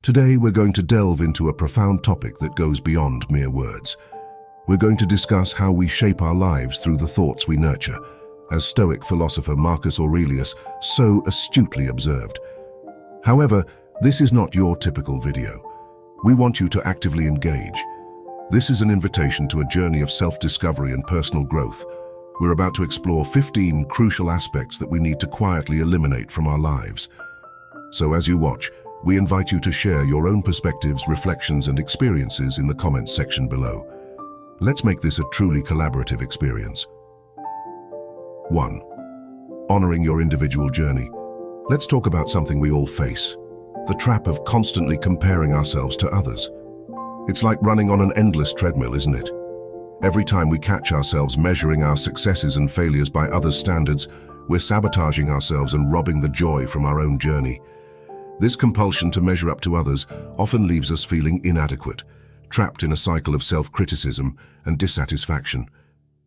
Today we're going to delve into a profound topic that goes beyond mere words. We're going to discuss how we shape our lives through the thoughts we nurture, as Stoic philosopher Marcus Aurelius so astutely observed. However, this is not your typical video. We want you to actively engage. This is an invitation to a journey of self-discovery and personal growth. We're about to explore 15 crucial aspects that we need to quietly eliminate from our lives. So as you watch, we invite you to share your own perspectives, reflections, and experiences in the comments section below. Let's make this a truly collaborative experience. 1. Honoring your individual journey. Let's talk about something we all face: the trap of constantly comparing ourselves to others. It's like running on an endless treadmill, isn't it? Every time we catch ourselves measuring our successes and failures by others' standards, we're sabotaging ourselves and robbing the joy from our own journey. This compulsion to measure up to others often leaves us feeling inadequate, trapped in a cycle of self-criticism and dissatisfaction.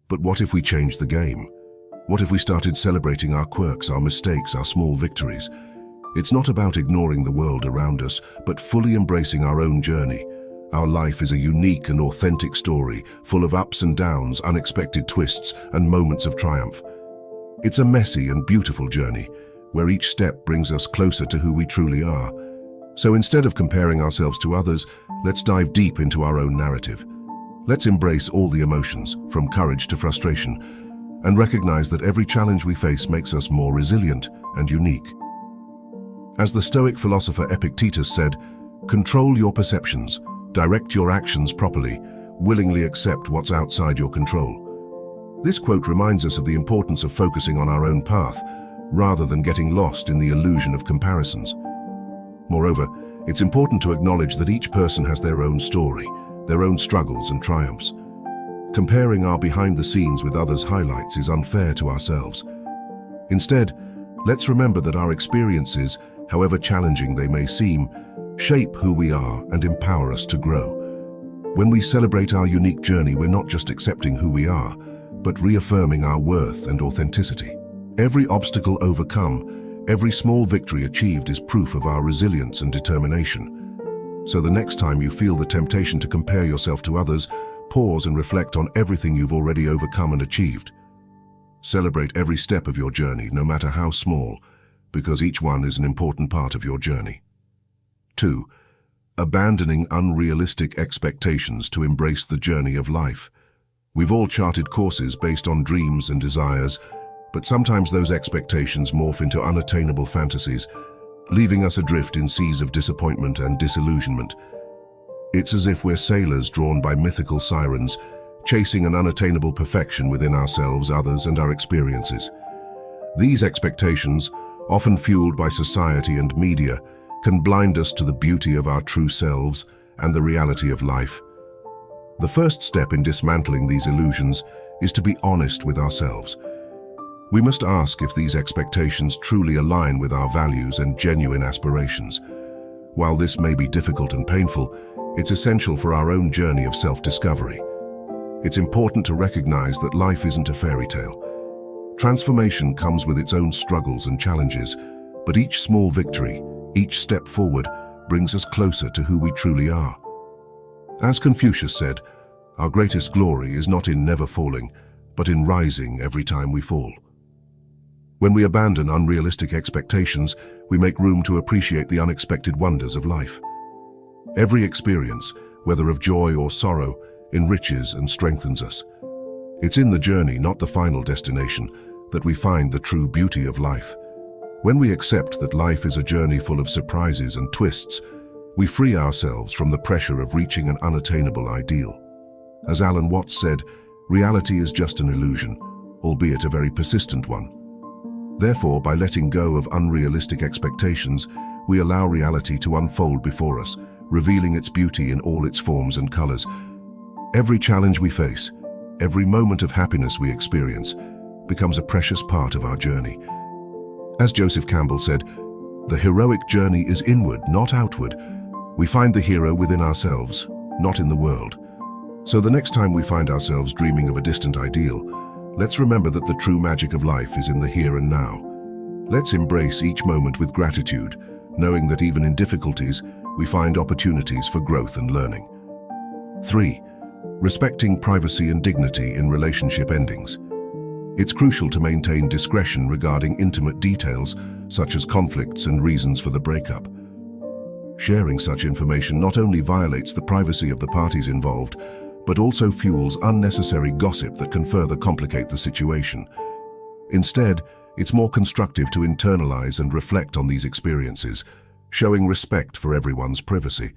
But what if we changed the game? What if we started celebrating our quirks, our mistakes, our small victories? It's not about ignoring the world around us, but fully embracing our own journey. Our life is a unique and authentic story, full of ups and downs, unexpected twists, and moments of triumph. It's a messy and beautiful journey, where each step brings us closer to who we truly are. So instead of comparing ourselves to others, let's dive deep into our own narrative. Let's embrace all the emotions, from courage to frustration, and recognize that every challenge we face makes us more resilient and unique. As the Stoic philosopher Epictetus said, "Control your perceptions, direct your actions properly, willingly accept what's outside your control." This quote reminds us of the importance of focusing on our own path, rather than getting lost in the illusion of comparisons. Moreover, it's important to acknowledge that each person has their own story, their own struggles and triumphs. Comparing our behind the scenes with others' highlights is unfair to ourselves. Instead, let's remember that our experiences, however challenging they may seem, shape who we are and empower us to grow. When we celebrate our unique journey, we're not just accepting who we are, but reaffirming our worth and authenticity. Every obstacle overcome, every small victory achieved is proof of our resilience and determination. So the next time you feel the temptation to compare yourself to others, pause and reflect on everything you've already overcome and achieved. Celebrate every step of your journey, no matter how small, because each one is an important part of your journey. 2. Abandoning unrealistic expectations to embrace the journey of life. We've all charted courses based on dreams and desires, but sometimes those expectations morph into unattainable fantasies, leaving us adrift in seas of disappointment and disillusionment. It's as if we're sailors drawn by mythical sirens, chasing an unattainable perfection within ourselves, others, and our experiences. These expectations, often fueled by society and media, can blind us to the beauty of our true selves and the reality of life. The first step in dismantling these illusions is to be honest with ourselves. We must ask if these expectations truly align with our values and genuine aspirations. While this may be difficult and painful, it's essential for our own journey of self-discovery. It's important to recognize that life isn't a fairy tale. Transformation comes with its own struggles and challenges, but each small victory, each step forward, brings us closer to who we truly are. As Confucius said, "Our greatest glory is not in never falling, but in rising every time we fall." When we abandon unrealistic expectations, we make room to appreciate the unexpected wonders of life. Every experience, whether of joy or sorrow, enriches and strengthens us. It's in the journey, not the final destination, that we find the true beauty of life. When we accept that life is a journey full of surprises and twists, we free ourselves from the pressure of reaching an unattainable ideal. As Alan Watts said, reality is just an illusion, albeit a very persistent one. Therefore, by letting go of unrealistic expectations, we allow reality to unfold before us, revealing its beauty in all its forms and colors. Every challenge we face, every moment of happiness we experience, becomes a precious part of our journey. As Joseph Campbell said, "The heroic journey is inward, not outward. We find the hero within ourselves, not in the world." So the next time we find ourselves dreaming of a distant ideal, let's remember that the true magic of life is in the here and now. Let's embrace each moment with gratitude, knowing that even in difficulties, we find opportunities for growth and learning. 3. Respecting privacy and dignity in relationship endings. It's crucial to maintain discretion regarding intimate details, such as conflicts and reasons for the breakup. Sharing such information not only violates the privacy of the parties involved, but also fuels unnecessary gossip that can further complicate the situation. Instead, it's more constructive to internalize and reflect on these experiences, showing respect for everyone's privacy.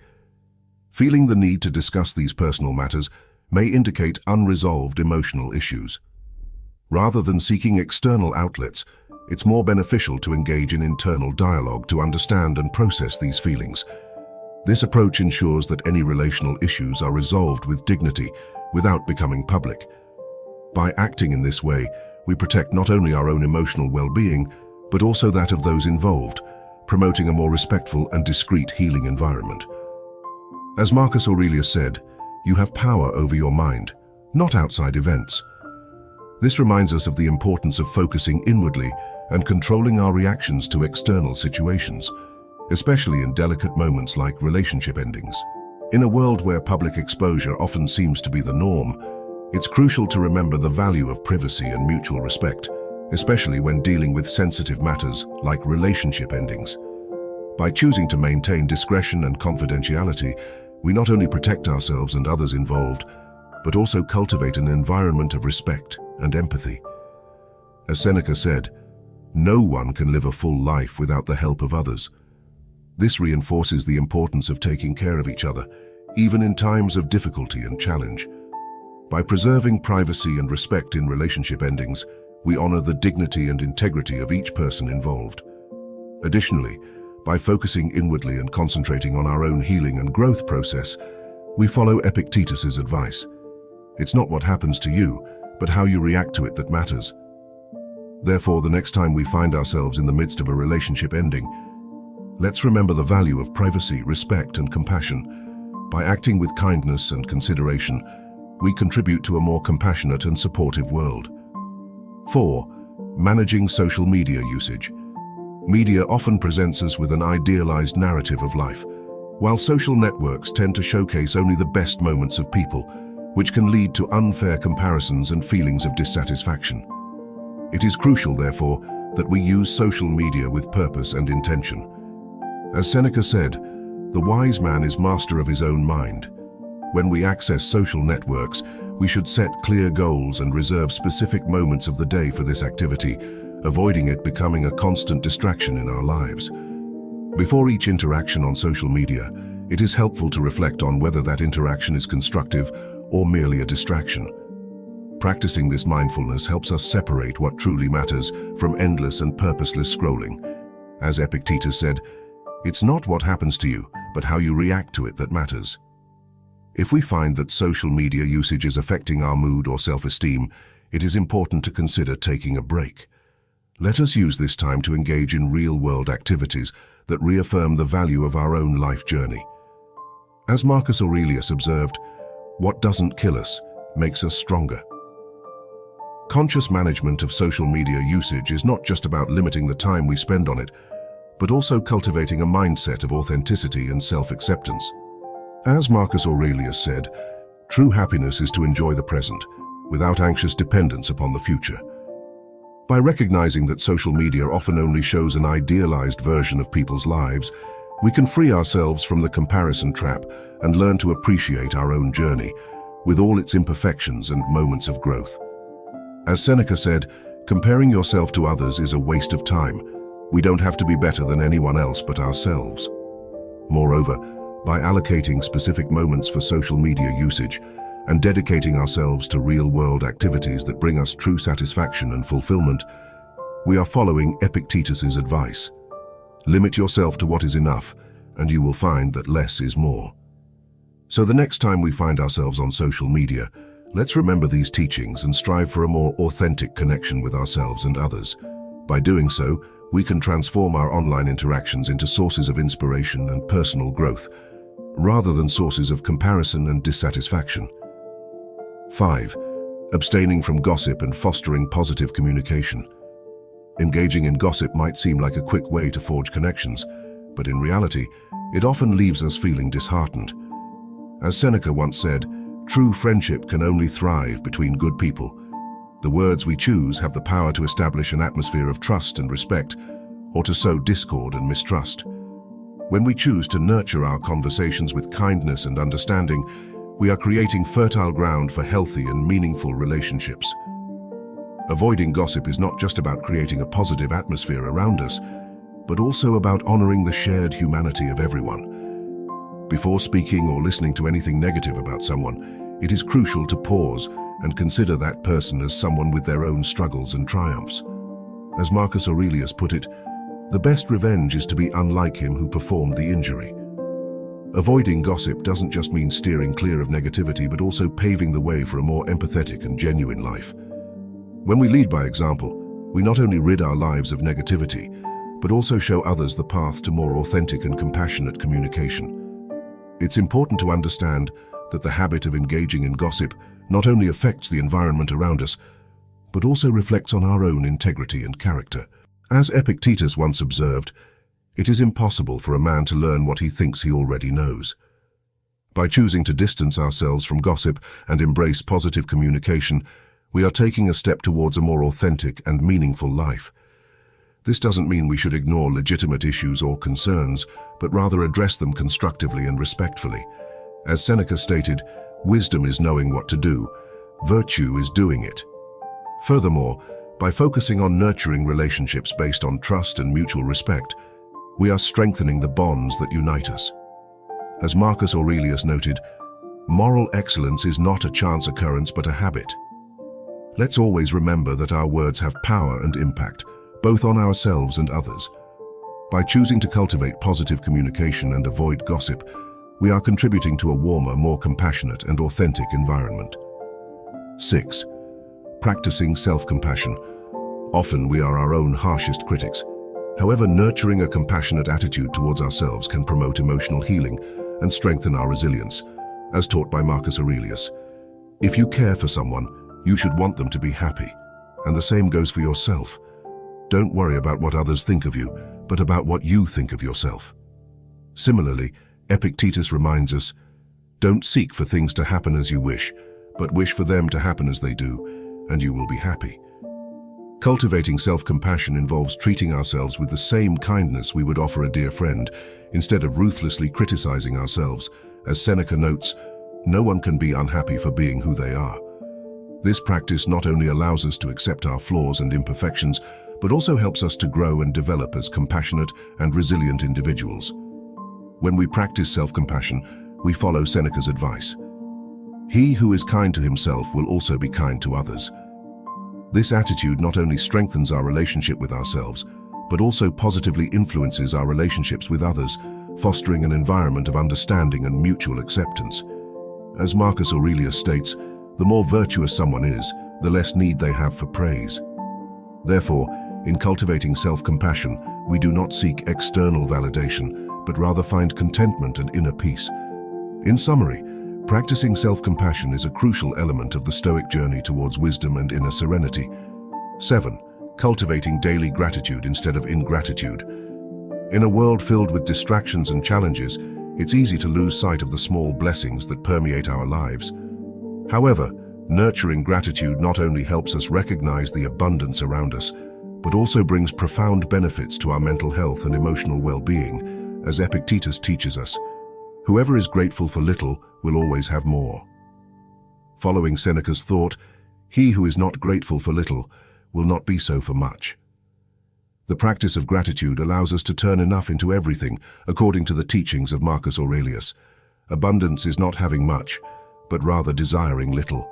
Feeling the need to discuss these personal matters may indicate unresolved emotional issues. Rather than seeking external outlets, it's more beneficial to engage in internal dialogue to understand and process these feelings. This approach ensures that any relational issues are resolved with dignity without becoming public. By acting in this way, we protect not only our own emotional well-being, but also that of those involved, promoting a more respectful and discreet healing environment. As Marcus Aurelius said, "You have power over your mind, not outside events." This reminds us of the importance of focusing inwardly and controlling our reactions to external situations, especially in delicate moments like relationship endings. In a world where public exposure often seems to be the norm, it's crucial to remember the value of privacy and mutual respect, especially when dealing with sensitive matters like relationship endings. By choosing to maintain discretion and confidentiality, we not only protect ourselves and others involved, but also cultivate an environment of respect and empathy. As Seneca said, "No one can live a full life without the help of others." This reinforces the importance of taking care of each other, even in times of difficulty and challenge. By preserving privacy and respect in relationship endings, we honor the dignity and integrity of each person involved. Additionally, by focusing inwardly and concentrating on our own healing and growth process, we follow Epictetus's advice. It's not what happens to you, but how you react to it that matters. Therefore, the next time we find ourselves in the midst of a relationship ending, let's remember the value of privacy, respect, and compassion. By acting with kindness and consideration, we contribute to a more compassionate and supportive world. 4. Managing social media usage. Media often presents us with an idealized narrative of life, while social networks tend to showcase only the best moments of people, which can lead to unfair comparisons and feelings of dissatisfaction. It is crucial, therefore, that we use social media with purpose and intention. As Seneca said, "The wise man is master of his own mind." When we access social networks, we should set clear goals and reserve specific moments of the day for this activity, avoiding it becoming a constant distraction in our lives. Before each interaction on social media, it is helpful to reflect on whether that interaction is constructive or merely a distraction. Practicing this mindfulness helps us separate what truly matters from endless and purposeless scrolling. As Epictetus said, "It's not what happens to you, but how you react to it that matters." If we find that social media usage is affecting our mood or self-esteem, it is important to consider taking a break. Let us use this time to engage in real-world activities that reaffirm the value of our own life journey. As Marcus Aurelius observed, "What doesn't kill us makes us stronger." Conscious management of social media usage is not just about limiting the time we spend on it, but also cultivating a mindset of authenticity and self-acceptance. As Marcus Aurelius said, "True happiness is to enjoy the present, without anxious dependence upon the future." By recognizing that social media often only shows an idealized version of people's lives, we can free ourselves from the comparison trap and learn to appreciate our own journey, with all its imperfections and moments of growth. As Seneca said, "Comparing yourself to others is a waste of time. We don't have to be better than anyone else but ourselves." Moreover, by allocating specific moments for social media usage and dedicating ourselves to real-world activities that bring us true satisfaction and fulfillment, we are following Epictetus's advice. Limit yourself to what is enough, and you will find that less is more. So the next time we find ourselves on social media, let's remember these teachings and strive for a more authentic connection with ourselves and others. By doing so, we can transform our online interactions into sources of inspiration and personal growth, rather than sources of comparison and dissatisfaction. 5. Abstaining from gossip and fostering positive communication. Engaging in gossip might seem like a quick way to forge connections, but in reality, it often leaves us feeling disheartened. As Seneca once said, true friendship can only thrive between good people. The words we choose have the power to establish an atmosphere of trust and respect, or to sow discord and mistrust. When we choose to nurture our conversations with kindness and understanding, we are creating fertile ground for healthy and meaningful relationships. Avoiding gossip is not just about creating a positive atmosphere around us, but also about honoring the shared humanity of everyone. Before speaking or listening to anything negative about someone, it is crucial to pause and consider that person as someone with their own struggles and triumphs. As Marcus Aurelius put it, the best revenge is to be unlike him who performed the injury. Avoiding gossip doesn't just mean steering clear of negativity, but also paving the way for a more empathetic and genuine life. When we lead by example, we not only rid our lives of negativity, but also show others the path to more authentic and compassionate communication. It's important to understand that the habit of engaging in gossip not only affects the environment around us, but also reflects on our own integrity and character. As Epictetus once observed, it is impossible for a man to learn what he thinks he already knows. By choosing to distance ourselves from gossip and embrace positive communication, we are taking a step towards a more authentic and meaningful life. This doesn't mean we should ignore legitimate issues or concerns, but rather address them constructively and respectfully. As Seneca stated, wisdom is knowing what to do, virtue is doing it. Furthermore, by focusing on nurturing relationships based on trust and mutual respect, we are strengthening the bonds that unite us. As Marcus Aurelius noted, moral excellence is not a chance occurrence but a habit. Let's always remember that our words have power and impact, both on ourselves and others. By choosing to cultivate positive communication and avoid gossip, we are contributing to a warmer, more compassionate and authentic environment. 6. Practicing self-compassion. Often we are our own harshest critics. However, nurturing a compassionate attitude towards ourselves can promote emotional healing and strengthen our resilience, as taught by Marcus Aurelius. If you care for someone, you should want them to be happy, and the same goes for yourself. Don't worry about what others think of you, but about what you think of yourself. Similarly, Epictetus reminds us, don't seek for things to happen as you wish, but wish for them to happen as they do, and you will be happy. Cultivating self-compassion involves treating ourselves with the same kindness we would offer a dear friend, instead of ruthlessly criticizing ourselves. As Seneca notes, no one can be unhappy for being who they are. This practice not only allows us to accept our flaws and imperfections, but also helps us to grow and develop as compassionate and resilient individuals. When we practice self-compassion, we follow Seneca's advice. He who is kind to himself will also be kind to others. This attitude not only strengthens our relationship with ourselves, but also positively influences our relationships with others, fostering an environment of understanding and mutual acceptance. As Marcus Aurelius states, the more virtuous someone is, the less need they have for praise. Therefore, in cultivating self-compassion, we do not seek external validation, but rather find contentment and inner peace. In summary, practicing self-compassion is a crucial element of the Stoic journey towards wisdom and inner serenity. 7. Cultivating daily gratitude instead of ingratitude. In a world filled with distractions and challenges, it's easy to lose sight of the small blessings that permeate our lives. However, nurturing gratitude not only helps us recognize the abundance around us, but also brings profound benefits to our mental health and emotional well-being, as Epictetus teaches us. Whoever is grateful for little will always have more. Following Seneca's thought, he who is not grateful for little will not be so for much. The practice of gratitude allows us to turn enough into everything, according to the teachings of Marcus Aurelius. Abundance is not having much, but rather desiring little.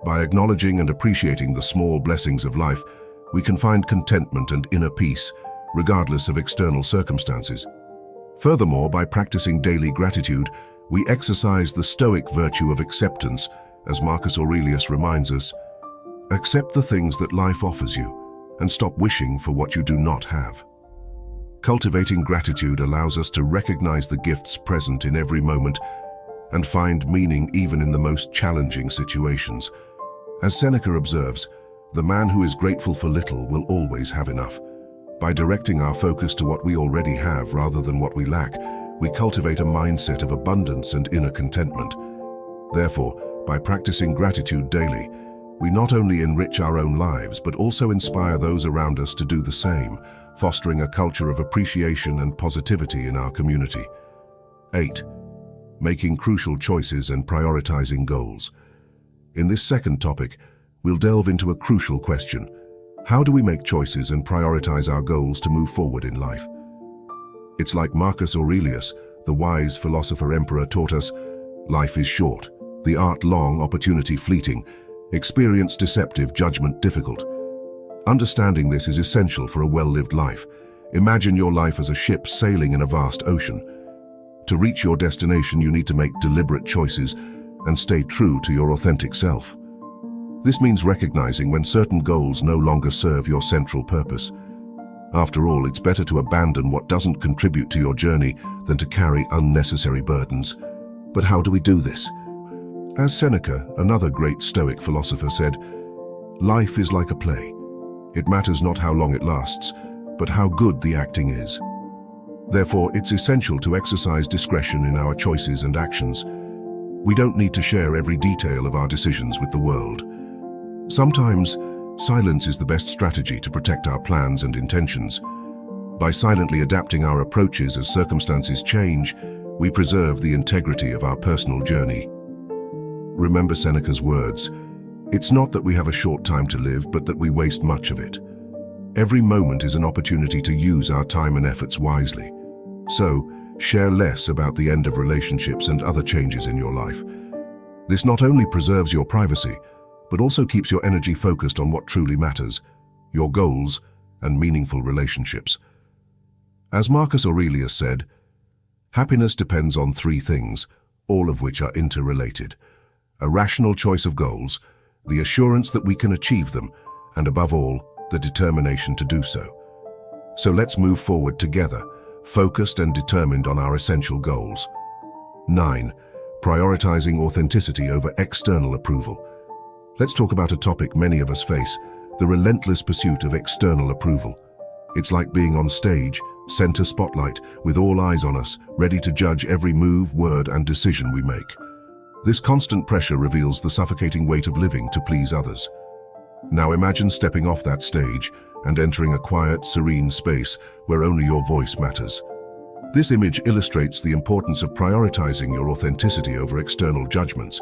By acknowledging and appreciating the small blessings of life, we can find contentment and inner peace, regardless of external circumstances. Furthermore, by practicing daily gratitude, we exercise the Stoic virtue of acceptance, as Marcus Aurelius reminds us. Accept the things that life offers you, and stop wishing for what you do not have. Cultivating gratitude allows us to recognize the gifts present in every moment and find meaning even in the most challenging situations. As Seneca observes, the man who is grateful for little will always have enough. By directing our focus to what we already have rather than what we lack, we cultivate a mindset of abundance and inner contentment. Therefore, by practicing gratitude daily, we not only enrich our own lives but also inspire those around us to do the same, fostering a culture of appreciation and positivity in our community. 8. Making crucial choices and prioritizing goals. In this second topic, we'll delve into a crucial question. How do we make choices and prioritize our goals to move forward in life? It's like Marcus Aurelius, the wise philosopher emperor, taught us, life is short, the art long, opportunity fleeting, experience deceptive, judgment difficult. Understanding this is essential for a well-lived life. Imagine your life as a ship sailing in a vast ocean. To reach your destination, you need to make deliberate choices and stay true to your authentic self. This means recognizing when certain goals no longer serve your central purpose. After all, it's better to abandon what doesn't contribute to your journey than to carry unnecessary burdens. But how do we do this? As Seneca, another great Stoic philosopher, said, life is like a play. It matters not how long it lasts, but how good the acting is. Therefore, it's essential to exercise discretion in our choices and actions. We don't need to share every detail of our decisions with the world. Sometimes, silence is the best strategy to protect our plans and intentions. By silently adapting our approaches as circumstances change, we preserve the integrity of our personal journey. Remember Seneca's words, it's not that we have a short time to live, but that we waste much of it. Every moment is an opportunity to use our time and efforts wisely. So, share less about the end of relationships and other changes in your life. This not only preserves your privacy, but also keeps your energy focused on what truly matters, your goals and meaningful relationships. As Marcus Aurelius said, happiness depends on three things, all of which are interrelated. A rational choice of goals, the assurance that we can achieve them, and above all, the determination to do so. So let's move forward together, focused and determined on our essential goals. 9. Prioritizing authenticity over external approval. Let's talk about a topic many of us face, the relentless pursuit of external approval. It's like being on stage, center spotlight, with all eyes on us, ready to judge every move, word, and decision we make. This constant pressure reveals the suffocating weight of living to please others. Now imagine stepping off that stage and entering a quiet, serene space where only your voice matters. This image illustrates the importance of prioritizing your authenticity over external judgments.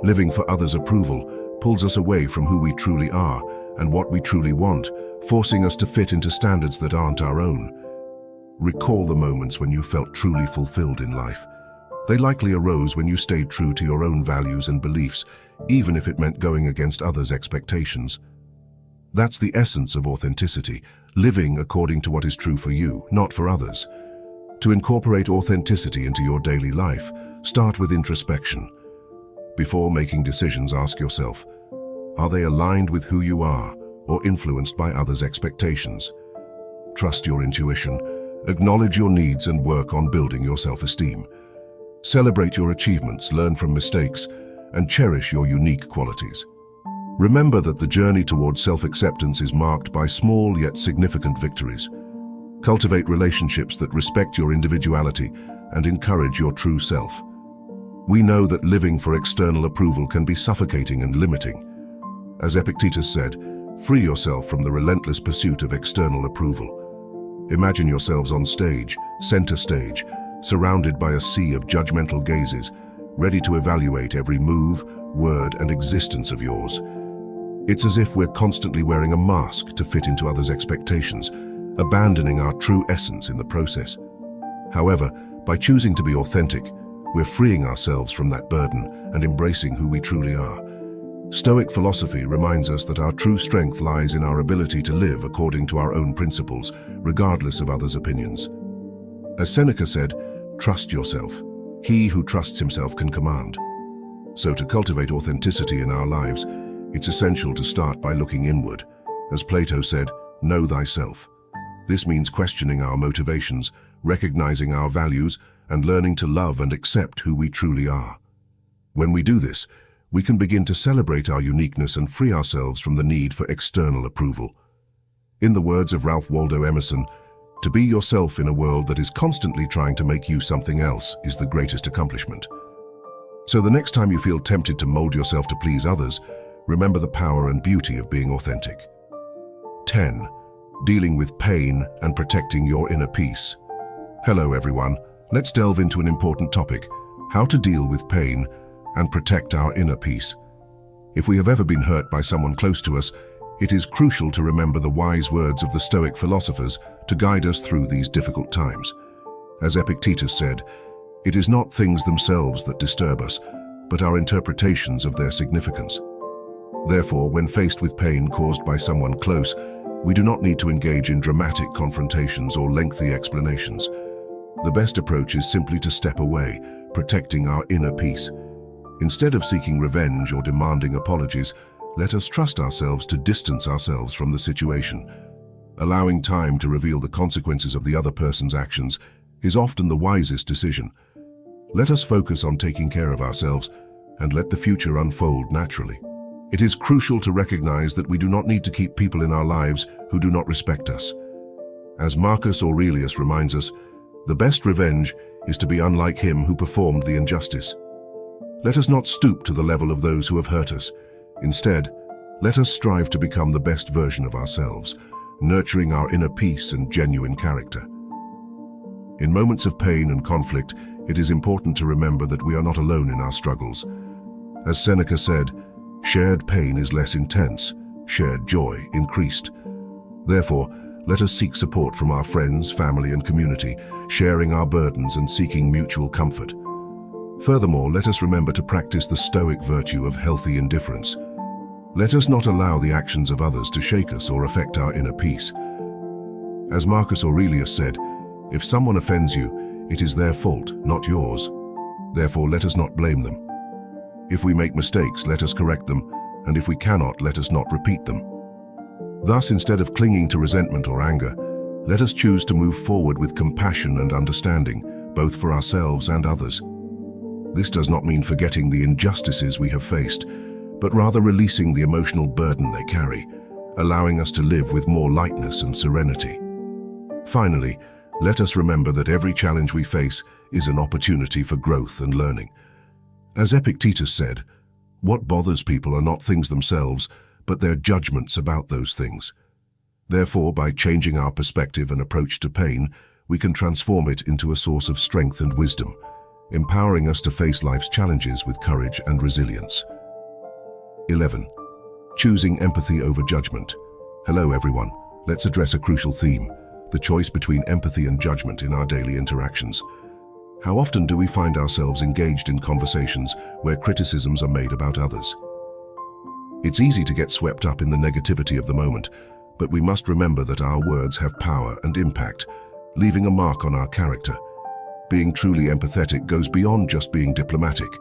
Living for others' approval pulls us away from who we truly are and what we truly want, forcing us to fit into standards that aren't our own. Recall the moments when you felt truly fulfilled in life. They likely arose when you stayed true to your own values and beliefs, even if it meant going against others' expectations. That's the essence of authenticity, living according to what is true for you, not for others. To incorporate authenticity into your daily life, start with introspection. Before making decisions, ask yourself, are they aligned with who you are or influenced by others' expectations? Trust your intuition, acknowledge your needs and work on building your self-esteem. Celebrate your achievements, learn from mistakes, and cherish your unique qualities. Remember that the journey towards self-acceptance is marked by small yet significant victories. Cultivate relationships that respect your individuality and encourage your true self. We know that living for external approval can be suffocating and limiting. As Epictetus said, free yourself from the relentless pursuit of external approval. Imagine yourselves on stage, center stage, surrounded by a sea of judgmental gazes, ready to evaluate every move, word, and existence of yours. It's as if we're constantly wearing a mask to fit into others' expectations, abandoning our true essence in the process. However, by choosing to be authentic, we're freeing ourselves from that burden and embracing who we truly are. Stoic philosophy reminds us that our true strength lies in our ability to live according to our own principles, regardless of others' opinions. As Seneca said, trust yourself. He who trusts himself can command. So to cultivate authenticity in our lives, it's essential to start by looking inward. As Plato said, know thyself. This means questioning our motivations, recognizing our values, and learning to love and accept who we truly are. When we do this, we can begin to celebrate our uniqueness and free ourselves from the need for external approval. In the words of Ralph Waldo Emerson, to be yourself in a world that is constantly trying to make you something else is the greatest accomplishment. So the next time you feel tempted to mold yourself to please others, remember the power and beauty of being authentic. 10. Dealing with pain and protecting your inner peace. Hello everyone, let's delve into an important topic, how to deal with pain and protect our inner peace. If we have ever been hurt by someone close to us, it is crucial to remember the wise words of the Stoic philosophers to guide us through these difficult times. As Epictetus said, it is not things themselves that disturb us, but our interpretations of their significance. Therefore, when faced with pain caused by someone close, we do not need to engage in dramatic confrontations or lengthy explanations. The best approach is simply to step away, protecting our inner peace. Instead of seeking revenge or demanding apologies, let us trust ourselves to distance ourselves from the situation. Allowing time to reveal the consequences of the other person's actions is often the wisest decision. Let us focus on taking care of ourselves and let the future unfold naturally. It is crucial to recognize that we do not need to keep people in our lives who do not respect us. As Marcus Aurelius reminds us, the best revenge is to be unlike him who performed the injustice. Let us not stoop to the level of those who have hurt us. Instead, let us strive to become the best version of ourselves, nurturing our inner peace and genuine character. In moments of pain and conflict, it is important to remember that we are not alone in our struggles. As Seneca said, shared pain is less intense, shared joy increased. Therefore, let us seek support from our friends, family, and community, sharing our burdens and seeking mutual comfort. Furthermore, let us remember to practice the Stoic virtue of healthy indifference. Let us not allow the actions of others to shake us or affect our inner peace. As Marcus Aurelius said, if someone offends you, it is their fault, not yours. Therefore, let us not blame them. If we make mistakes, let us correct them, and if we cannot, let us not repeat them. Thus, instead of clinging to resentment or anger, let us choose to move forward with compassion and understanding, both for ourselves and others. This does not mean forgetting the injustices we have faced, but rather releasing the emotional burden they carry, allowing us to live with more lightness and serenity. Finally, let us remember that every challenge we face is an opportunity for growth and learning. As Epictetus said, what bothers people are not things themselves, but their judgments about those things. Therefore, by changing our perspective and approach to pain, we can transform it into a source of strength and wisdom, empowering us to face life's challenges with courage and resilience. 11. Choosing empathy over judgment. Hello everyone, let's address a crucial theme, the choice between empathy and judgment in our daily interactions. How often do we find ourselves engaged in conversations where criticisms are made about others? It's easy to get swept up in the negativity of the moment, but we must remember that our words have power and impact, leaving a mark on our character. Being truly empathetic goes beyond just being diplomatic.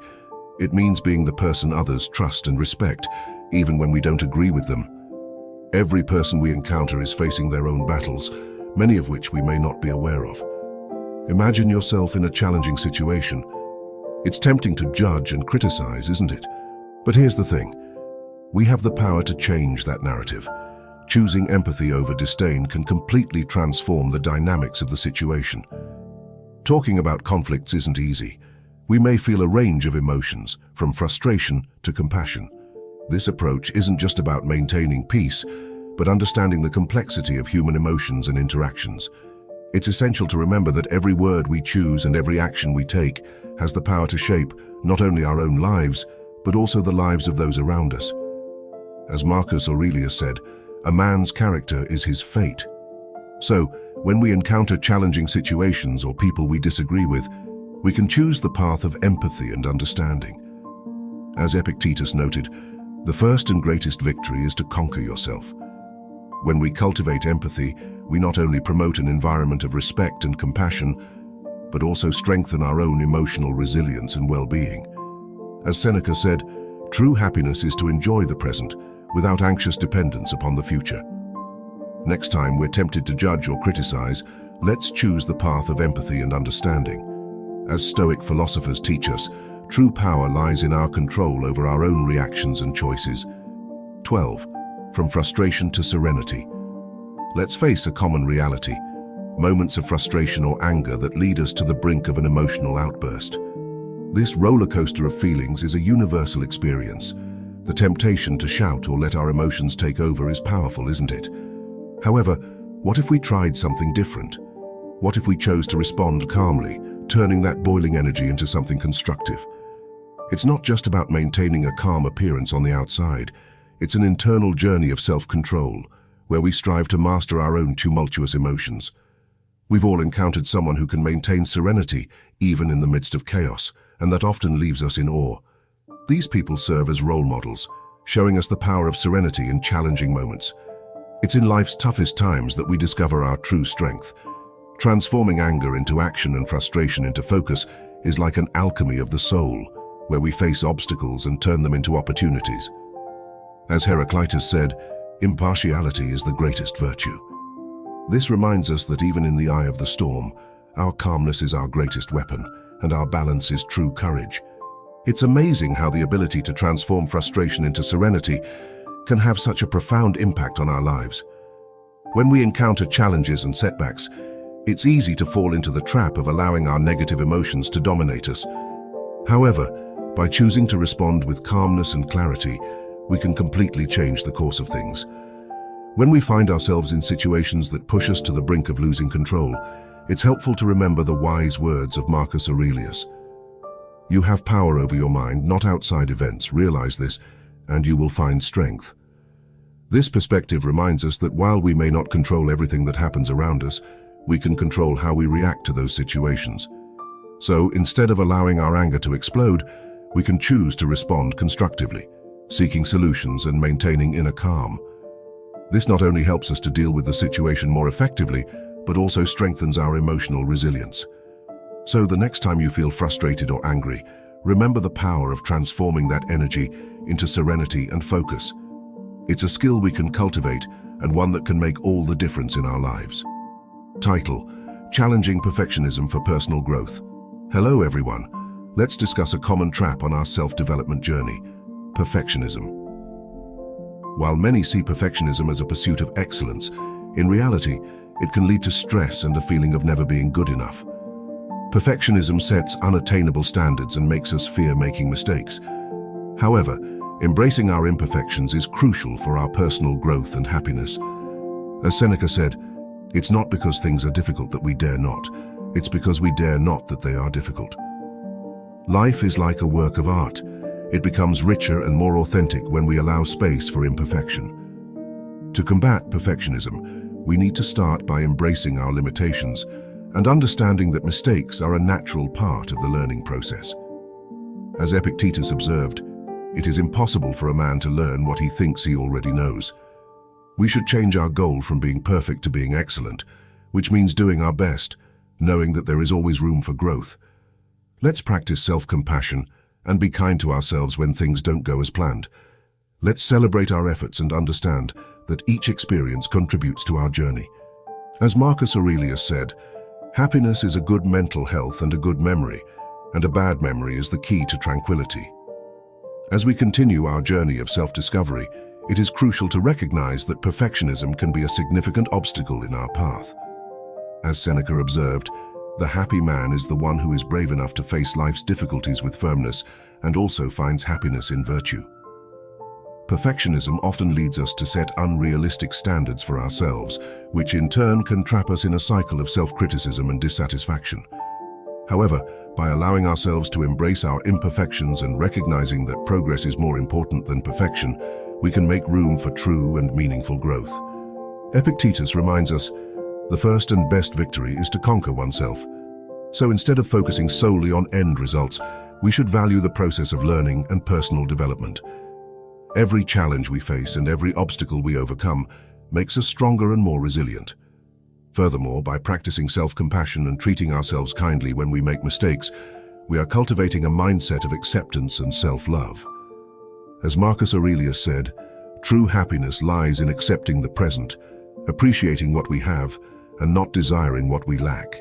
It means being the person others trust and respect, even when we don't agree with them. Every person we encounter is facing their own battles, many of which we may not be aware of. Imagine yourself in a challenging situation. It's tempting to judge and criticize, isn't it? But here's the thing. We have the power to change that narrative. Choosing empathy over disdain can completely transform the dynamics of the situation. Talking about conflicts isn't easy. We may feel a range of emotions, from frustration to compassion. This approach isn't just about maintaining peace, but understanding the complexity of human emotions and interactions. It's essential to remember that every word we choose and every action we take has the power to shape not only our own lives, but also the lives of those around us. As Marcus Aurelius said, a man's character is his fate. So, when we encounter challenging situations or people we disagree with, we can choose the path of empathy and understanding. As Epictetus noted, the first and greatest victory is to conquer yourself. When we cultivate empathy, we not only promote an environment of respect and compassion, but also strengthen our own emotional resilience and well-being. As Seneca said, true happiness is to enjoy the present without anxious dependence upon the future. Next time we're tempted to judge or criticize, let's choose the path of empathy and understanding. As Stoic philosophers teach us, true power lies in our control over our own reactions and choices. 12. From frustration to serenity. let's face a common reality: moments of frustration or anger that lead us to the brink of an emotional outburst. This roller coaster of feelings is a universal experience. The temptation to shout or let our emotions take over is powerful, isn't it? However, what if we tried something different? What if we chose to respond calmly, turning that boiling energy into something constructive? It's not just about maintaining a calm appearance on the outside. It's an internal journey of self-control, where we strive to master our own tumultuous emotions. We've all encountered someone who can maintain serenity even in the midst of chaos, and that often leaves us in awe. These people serve as role models, showing us the power of serenity in challenging moments. It's in life's toughest times that we discover our true strength. Transforming anger into action and frustration into focus is like an alchemy of the soul, where we face obstacles and turn them into opportunities. As Heraclitus said, impartiality is the greatest virtue. This reminds us that even in the eye of the storm, our calmness is our greatest weapon, and our balance is true courage. It's amazing how the ability to transform frustration into serenity can have such a profound impact on our lives. When we encounter challenges and setbacks, it's easy to fall into the trap of allowing our negative emotions to dominate us. However, by choosing to respond with calmness and clarity, we can completely change the course of things. When we find ourselves in situations that push us to the brink of losing control, it's helpful to remember the wise words of Marcus Aurelius. You have power over your mind, not outside events. Realize this, and you will find strength. This perspective reminds us that while we may not control everything that happens around us, we can control how we react to those situations. So, instead of allowing our anger to explode, we can choose to respond constructively, seeking solutions and maintaining inner calm. This not only helps us to deal with the situation more effectively, but also strengthens our emotional resilience. So the next time you feel frustrated or angry, remember the power of transforming that energy into serenity and focus. It's a skill we can cultivate and one that can make all the difference in our lives. Title: Challenging Perfectionism for Personal Growth. Hello everyone. Let's discuss a common trap on our self-development journey: perfectionism. While many see perfectionism as a pursuit of excellence, in reality, it can lead to stress and a feeling of never being good enough. Perfectionism sets unattainable standards and makes us fear making mistakes. However, embracing our imperfections is crucial for our personal growth and happiness. As Seneca said, it's not because things are difficult that we dare not, it's because we dare not that they are difficult. Life is like a work of art. It becomes richer and more authentic when we allow space for imperfection. To combat perfectionism, we need to start by embracing our limitations and understanding that mistakes are a natural part of the learning process. As Epictetus observed, it is impossible for a man to learn what he thinks he already knows. We should change our goal from being perfect to being excellent, which means doing our best, knowing that there is always room for growth. Let's practice self-compassion and be kind to ourselves when things don't go as planned. Let's celebrate our efforts and understand that each experience contributes to our journey. As Marcus Aurelius said, happiness is a good mental health and a good memory, and a bad memory is the key to tranquility. As we continue our journey of self-discovery, it is crucial to recognize that perfectionism can be a significant obstacle in our path. As Seneca observed, the happy man is the one who is brave enough to face life's difficulties with firmness and also finds happiness in virtue. Perfectionism often leads us to set unrealistic standards for ourselves, which in turn can trap us in a cycle of self-criticism and dissatisfaction. However, by allowing ourselves to embrace our imperfections and recognizing that progress is more important than perfection, we can make room for true and meaningful growth. Epictetus reminds us, the first and best victory is to conquer oneself. So instead of focusing solely on end results, we should value the process of learning and personal development. Every challenge we face and every obstacle we overcome makes us stronger and more resilient. Furthermore, by practicing self-compassion and treating ourselves kindly when we make mistakes, we are cultivating a mindset of acceptance and self-love. As Marcus Aurelius said, true happiness lies in accepting the present, appreciating what we have, and not desiring what we lack.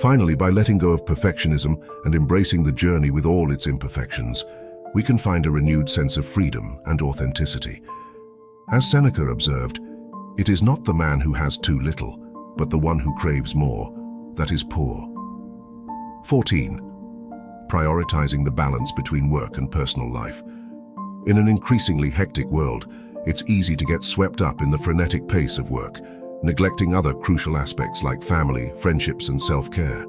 Finally, by letting go of perfectionism and embracing the journey with all its imperfections, we can find a renewed sense of freedom and authenticity. As Seneca observed, It is not the man who has too little, but the one who craves more, that is poor. 14. Prioritizing the balance between work and personal life. In an increasingly hectic world, it's easy to get swept up in the frenetic pace of work, neglecting other crucial aspects like family, friendships, and self-care.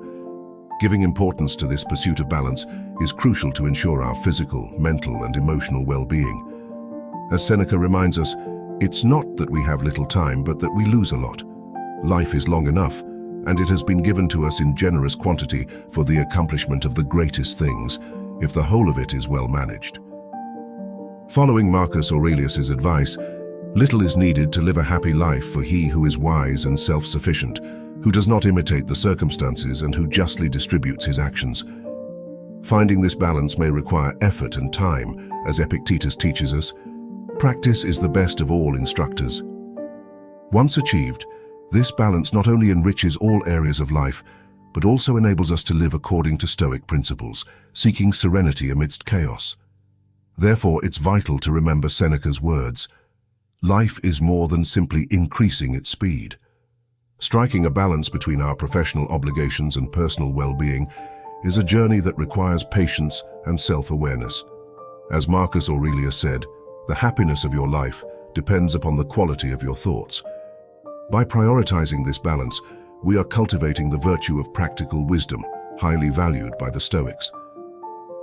Giving importance to this pursuit of balance is crucial to ensure our physical, mental, and emotional well-being. As Seneca reminds us, it's not that we have little time, but that we lose a lot. Life is long enough, and it has been given to us in generous quantity for the accomplishment of the greatest things, if the whole of it is well managed. Following Marcus Aurelius's advice, little is needed to live a happy life for he who is wise and self-sufficient, who does not imitate the circumstances and who justly distributes his actions. Finding this balance may require effort and time, as Epictetus teaches us. Practice is the best of all instructors. Once achieved, this balance not only enriches all areas of life, but also enables us to live according to Stoic principles, seeking serenity amidst chaos. Therefore, it's vital to remember Seneca's words. Life is more than simply increasing its speed. Striking a balance between our professional obligations and personal well-being is a journey that requires patience and self-awareness. As Marcus Aurelius said, the happiness of your life depends upon the quality of your thoughts. By prioritizing this balance, we are cultivating the virtue of practical wisdom, highly valued by the Stoics.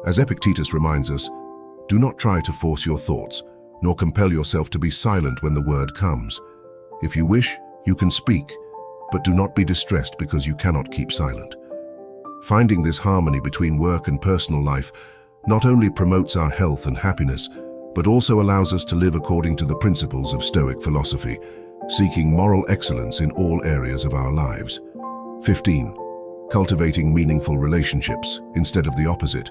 As Epictetus reminds us, do not try to force your thoughts, nor compel yourself to be silent when the word comes. If you wish, you can speak, but do not be distressed because you cannot keep silent. Finding this harmony between work and personal life not only promotes our health and happiness, but also allows us to live according to the principles of Stoic philosophy, seeking moral excellence in all areas of our lives. 15. Cultivating meaningful relationships instead of the opposite.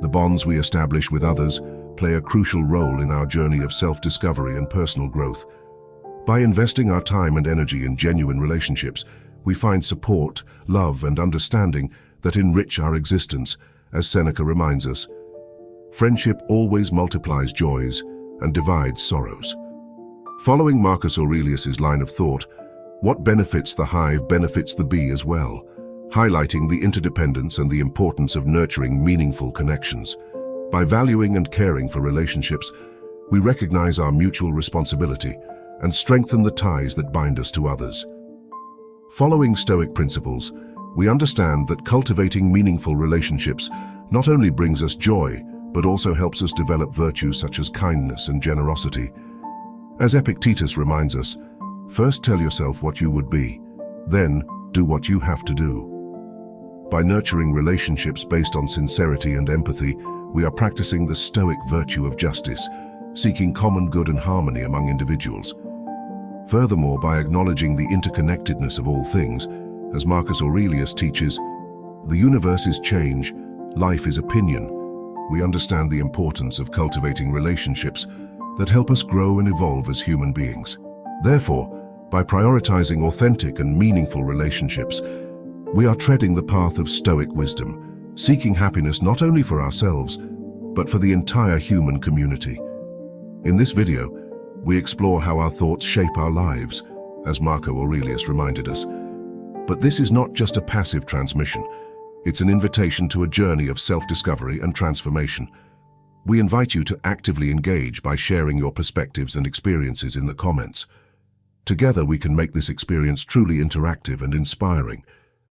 The bonds we establish with others play a crucial role in our journey of self-discovery and personal growth. By investing our time and energy in genuine relationships, we find support, love, and understanding that enrich our existence, as Seneca reminds us. Friendship always multiplies joys and divides sorrows. Following Marcus Aurelius's line of thought, what benefits the hive benefits the bee as well, highlighting the interdependence and the importance of nurturing meaningful connections. By valuing and caring for relationships, we recognize our mutual responsibility and strengthen the ties that bind us to others. Following Stoic principles, we understand that cultivating meaningful relationships not only brings us joy, but also helps us develop virtues such as kindness and generosity. As Epictetus reminds us, first tell yourself what you would be, then do what you have to do. By nurturing relationships based on sincerity and empathy, we are practicing the Stoic virtue of justice, seeking common good and harmony among individuals. Furthermore, by acknowledging the interconnectedness of all things, as Marcus Aurelius teaches, the universe is change, life is opinion. We understand the importance of cultivating relationships that help us grow and evolve as human beings. Therefore, by prioritizing authentic and meaningful relationships, we are treading the path of Stoic wisdom, seeking happiness not only for ourselves, but for the entire human community. In this video, we explore how our thoughts shape our lives, as Marcus Aurelius reminded us. But this is not just a passive transmission. It's an invitation to a journey of self-discovery and transformation. We invite you to actively engage by sharing your perspectives and experiences in the comments. Together, we can make this experience truly interactive and inspiring.